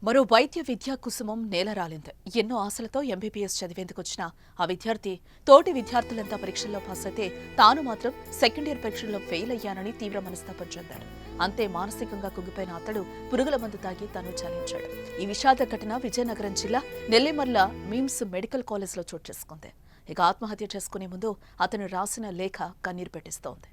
మరో వైద్య విద్యా కుసుమం నేలరాలింది. ఎన్నో ఆశలతో ఎంబీబీఎస్ చదివేందుకొచ్చిన ఆ విద్యార్థి తోటి విద్యార్థులంతా పరీక్షల్లో పాస్ అయితే తాను మాత్రం సెకండ్ ఇయర్ పరీక్షల్లో ఫెయిల్ అయ్యానని తీవ్ర మనస్తాపం చెందాడు. అంతే మానసికంగా కుంగిపోయిన అతడు పురుగుల మందు తాగి తను చాలించాడు. ఈ విషాద ఘటన విజయనగరం జిల్లా నెల్లిమర్ల మిమ్స్ మెడికల్ కాలేజ్లో చోటు చేసుకుంది. ఇక ఆత్మహత్య చేసుకునే ముందు అతను రాసిన లేఖ కన్నీరు పెట్టిస్తోంది.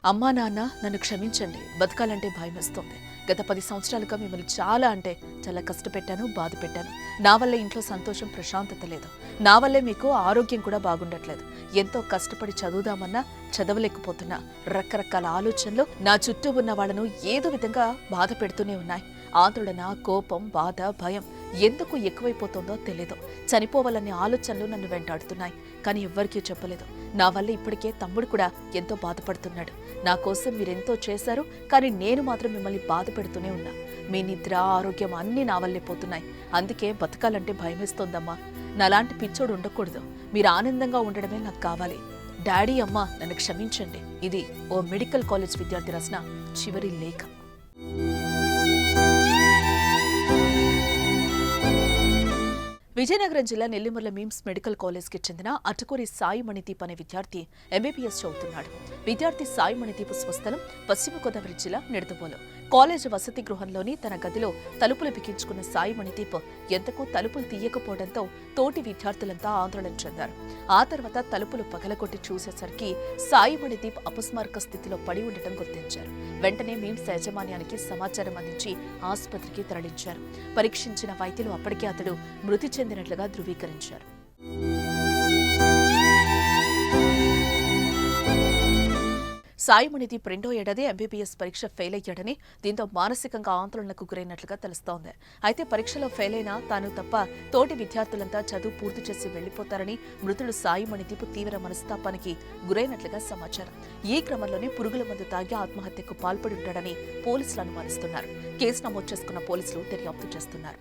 అమ్మా నాన్న, నన్ను క్షమించండి. బతకాలంటే భయమేస్తోంది. గత 10 సంవత్సరాలుగా మిమ్మల్ని చాలా కష్టపెట్టాను, బాధ పెట్టాను. నా వల్లే ఇంట్లో సంతోషం, ప్రశాంతత లేదు. నా వల్లే మీకు ఆరోగ్యం కూడా బాగుండట్లేదు. ఎంతో కష్టపడి చదువుదామన్నా చదవలేకపోతున్నా. రకరకాల ఆలోచనలు నా చుట్టూ ఉన్న వాళ్లను ఏదో విధంగా బాధ పెడుతూనే ఉన్నాయి. ఆందోళన, కోపం, బాధ, భయం ఎందుకు ఎక్కువైపోతుందో తెలీదు. చనిపోవాలనే ఆలోచనలు నన్ను వెంటాడుతున్నాయి. కానీ ఎవ్వరికీ చెప్పలేదు. నా వల్ల ఇప్పటికే తమ్ముడు కూడా ఎంతో బాధపడుతున్నాడు. నా కోసం మీరెంతో చేశారు, కానీ నేను మాత్రం మిమ్మల్ని బాధ పెడుతూనే ఉన్నా. మీ నిద్ర, ఆరోగ్యం అన్నీ నా వల్లే పోతున్నాయి. అందుకే బతకాలంటే భయమేస్తోందమ్మా. నాలాంటి పిచ్చోడు ఉండకూడదు. మీరు ఆనందంగా ఉండడమే నాకు కావాలి. డాడీ, అమ్మా, నన్ను క్షమించండి. ఇది ఓ మెడికల్ కాలేజ్ విద్యార్థి రాసిన చివరి లేఖ. విజయనగరం జిల్లా నెల్లిమర్ల మిమ్స్ మెడికల్ కాలేజ్కి చెందిన అటుకూరి సాయి మణిదీప్ అనే విద్యార్థి ఎంబీబీఎస్ చదువుతున్నాడు. విద్యార్థి సాయి మణిదీప్ స్వస్థలం పశ్చిమ గోదావరి జిల్లా నిడదవోలు. కాలేజ్ వసతి గృహంలోని తన గదిలో తలుపులు బిగించుకున్న సాయి మణిదీప్ ఎంతకు తలుపులు తీయకపోవడంతో తోటి విద్యార్థులంతా ఆందోళన చెందారు. ఆ తర్వాత తలుపులు పగలగొట్టి చూసేసరికి సాయి మణిదీప్ అపస్మారక స్థితిలో పడి ఉండటం గుర్తించారు. వెంటనే మిమ్స్ యాజమాన్యానికి సమాచారం అందించి ఆసుపత్రికి తరలించారు. పరీక్షించిన వైద్యులు అప్పటికే అతడు మృతి చెందినట్లుగా ధృవీకరించారు. సాయి మణిదీప్ 2వ ఏడాది ఎంబీబీఎస్ పరీక్ష ఫెయిల్ అయ్యాడని, దీంతో మానసికంగా ఆందోళనకు గురైనట్లుగా తెలుస్తోంది. అయితే పరీక్షలో ఫెయిల్ అయినా తాను తప్ప తోటి విద్యార్థులంతా చదువు పూర్తి చేసి వెళ్లిపోతారని మృతుడు సాయి మణిదీప్ తీవ్ర మనస్తాపానికి గురైనట్లుగా సమాచారం. ఈ క్రమంలోనే పురుగుల మందు తాగి ఆత్మహత్యకు పాల్పడి ఉంటాడని పోలీసులు అనుమానిస్తున్నారు. కేసు నమోదు చేసుకున్న పోలీసులు దర్యాప్తు చేస్తున్నారు.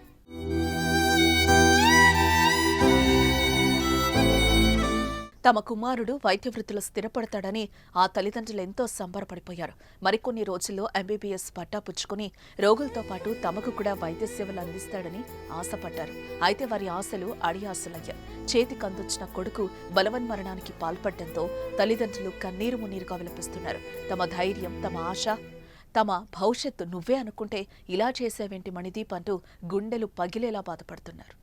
తమ కుమారుడు వైద్య వృత్తిలో స్థిరపడతాడని ఆ తల్లిదండ్రులు ఎంతో సంబరపడిపోయారు. మరికొన్ని రోజుల్లో ఎంబీబీఎస్ పట్టా పుచ్చుకుని రోగులతో పాటు తమకు కూడా వైద్య సేవలు అందిస్తాడని ఆశపడ్డారు. అయితే వారి ఆశలు అడియాశలయ్యాయి. చేతికందొచ్చిన కొడుకు బలవన్మరణానికి పాల్పడడంతో తల్లిదండ్రులు కన్నీరు మున్నీరుగా విలపిస్తున్నారు. తమ ధైర్యం, తమ ఆశ, తమ భవిష్యత్తు నువ్వే అనుకుంటే ఇలా చేసేవేంటి మణిదీప్ అంటూ గుండెలు పగిలేలా బాధపడుతున్నారు.